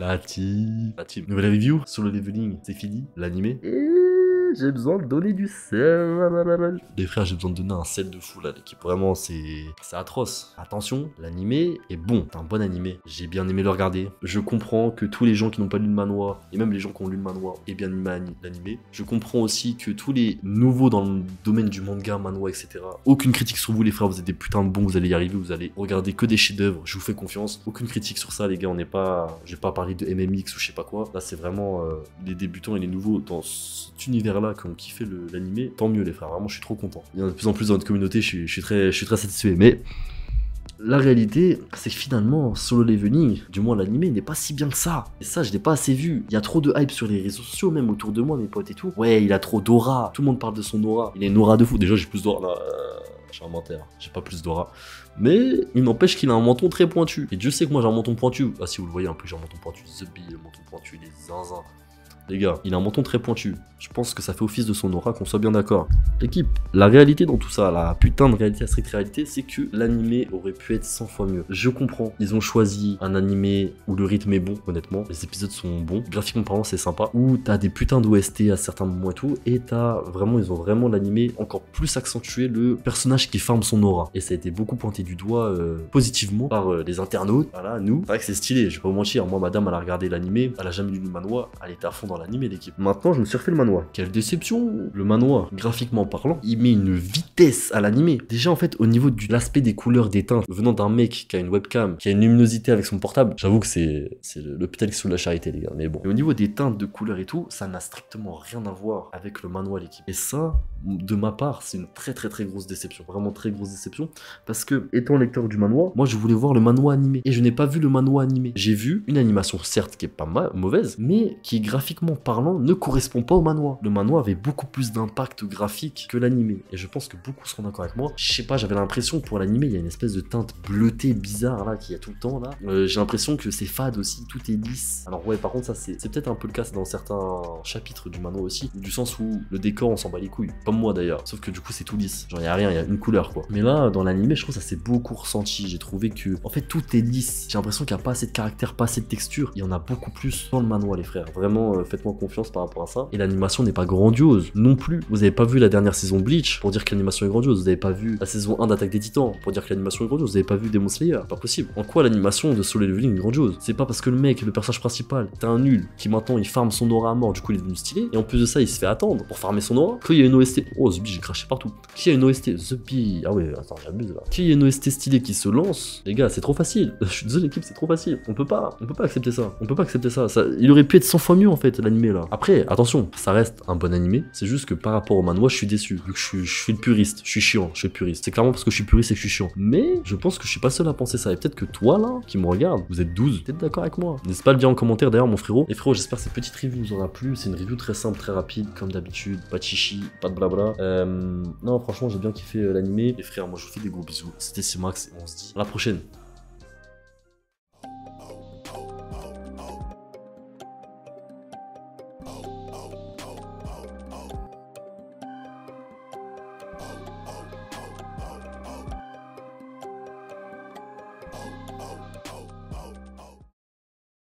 La team. Nouvelle review sur le leveling, c'est fini, l'animé. Et j'ai besoin de donner du sel. Les frères, j'ai besoin de donner un sel de fou là, l'équipe. Vraiment, c'est atroce. Attention, l'animé est bon. C'est un bon animé. J'ai bien aimé le regarder. Je comprends que tous les gens qui n'ont pas lu le manhwa, et même les gens qui ont lu le manhwa, aient bien aimé l'animé. Je comprends aussi que tous les nouveaux dans le domaine du manga, manhwa, etc. Aucune critique sur vous, les frères. Vous êtes des putains de bons. Vous allez y arriver. Vous allez regarder que des chefs-d'œuvre. Je vous fais confiance. Aucune critique sur ça, les gars. On n'est pas. Je vais pas parler de MMX ou je sais pas quoi. Là, c'est vraiment les débutants et les nouveaux dans cet univers-là qui ont kiffé l'animé. Tant mieux, les frères. Vraiment, je suis trop content. Il y en a de plus en plus dans notre communauté. Je suis très satisfait. Mais la réalité, c'est que finalement, Solo Leveling, du moins l'animé, n'est pas si bien que ça. Et ça, je l'ai pas assez vu. Il y a trop de hype sur les réseaux sociaux, même autour de moi, mes potes et tout. Ouais, il a trop d'aura. Tout le monde parle de son aura. Il a une aura de fou. Déjà, j'ai plus d'aura là. Je suis un menteur. J'ai pas plus d'aura. Mais il n'empêche qu'il a un menton très pointu. Et Dieu sait que moi, j'ai un menton pointu. Ah, si vous le voyez, en plus, j'ai un menton pointu. The Bee, le menton pointu, les zinzins. Les gars, il a un menton très pointu. Je pense que ça fait office de son aura, qu'on soit bien d'accord. L'équipe, la réalité dans tout ça, la putain de réalité, la stricte réalité, c'est que l'animé aurait pu être 100 fois mieux. Je comprends, ils ont choisi un animé où le rythme est bon, honnêtement. Les épisodes sont bons, graphiquement parlant, c'est sympa. Où t'as des putains d'OST à certains moments et tout. Et ils ont vraiment l'animé encore plus accentué le personnage qui farme son aura. Et ça a été beaucoup pointé du doigt positivement par les internautes. Voilà, nous. C'est vrai que c'est stylé, je vais pas vous mentir. Moi, madame, elle a regardé l'animé, elle a jamais lu le manhwa, elle était à fond dans l'animé, l'équipe. Maintenant, je me suis refait le manhwa. Quelle déception! Le manhwa, graphiquement parlant, il met une vitesse à l'animé. Déjà, en fait, au niveau de l'aspect des couleurs, des teintes, venant d'un mec qui a une webcam, qui a une luminosité avec son portable, j'avoue que c'est l'hôpital qui sous la charité, les gars. Mais bon. Et au niveau des teintes de couleurs et tout, ça n'a strictement rien à voir avec le manhwa, l'équipe. Et ça, de ma part, c'est une très grosse déception. Vraiment très grosse déception. Parce que, étant lecteur du manhwa, moi, je voulais voir le manhwa animé. Et je n'ai pas vu le manhwa animé. J'ai vu une animation, certes, qui est pas mauvaise, mais qui, graphiquement parlant, ne correspond pas au manhwa. Le manhwa avait beaucoup plus d'impact graphique que l'animé. Et je pense que beaucoup seront d'accord avec moi. Je sais pas, j'avais l'impression que pour l'animé, il y a une espèce de teinte bleutée bizarre là, qu'il y a tout le temps là. J'ai l'impression que c'est fade aussi, tout est lisse. Alors ouais, par contre, ça c'est peut-être un peu le cas dans certains chapitres du manhwa aussi, du sens où le décor, on s'en bat les couilles. Comme moi d'ailleurs. Sauf que du coup, c'est tout lisse. Genre, il y a rien, il y a une couleur quoi. Mais là, dans l'animé, je trouve que ça s'est beaucoup ressenti. J'ai trouvé que, en fait, tout est lisse. J'ai l'impression qu'il n'y a pas assez de caractère, pas assez de texture. Il y en a beaucoup plus dans le manhwa, les frères. Vraiment, faites-moi confiance par rapport à ça. Et l'animation n'est pas grandiose non plus. Vous avez pas vu la dernière saison de Bleach pour dire que l'animation est grandiose. Vous avez pas vu la saison 1 d'Attaque des Titans pour dire que l'animation est grandiose. Vous avez pas vu Demon Slayer. Pas possible. En quoi l'animation de Solo Leveling est grandiose? C'est pas parce que le mec, le personnage principal, t'es un nul qui maintenant il farme son aura à mort, du coup il est devenu stylé. Et en plus de ça, il se fait attendre pour farmer son aura. Qu'il y a une OST. Oh, The Bee, j'ai craché partout. Qu'il y a une OST. The Bee. Ah ouais, attends, j'abuse là. Qu'il y a une OST stylée qui se lance. Les gars, c'est trop facile. Je suis désolé, l'équipe, c'est trop facile. On peut pas accepter ça. On peut pas accepter ça. Il aurait pu être 100 fois mieux en fait, l'animé là. Après, attention, ça reste un bon animé. C'est juste que par rapport au manhwa, je suis déçu. Vu que je suis le puriste. Je suis chiant. Je suis le puriste. C'est clairement parce que je suis puriste et que je suis chiant. Mais je pense que je suis pas seul à penser ça. Et peut-être que toi là, qui me regarde, vous êtes 12, peut-être d'accord avec moi. N'hésite pas à le dire en commentaire d'ailleurs, mon frérot. Et frérot, j'espère que cette petite review vous aura plu. C'est une review très simple, très rapide, comme d'habitude. Pas de chichi, pas de blabla. Non, franchement, j'ai bien kiffé l'animé. Les frères, moi je vous fais des gros bisous. C'était Simax et on se dit à la prochaine.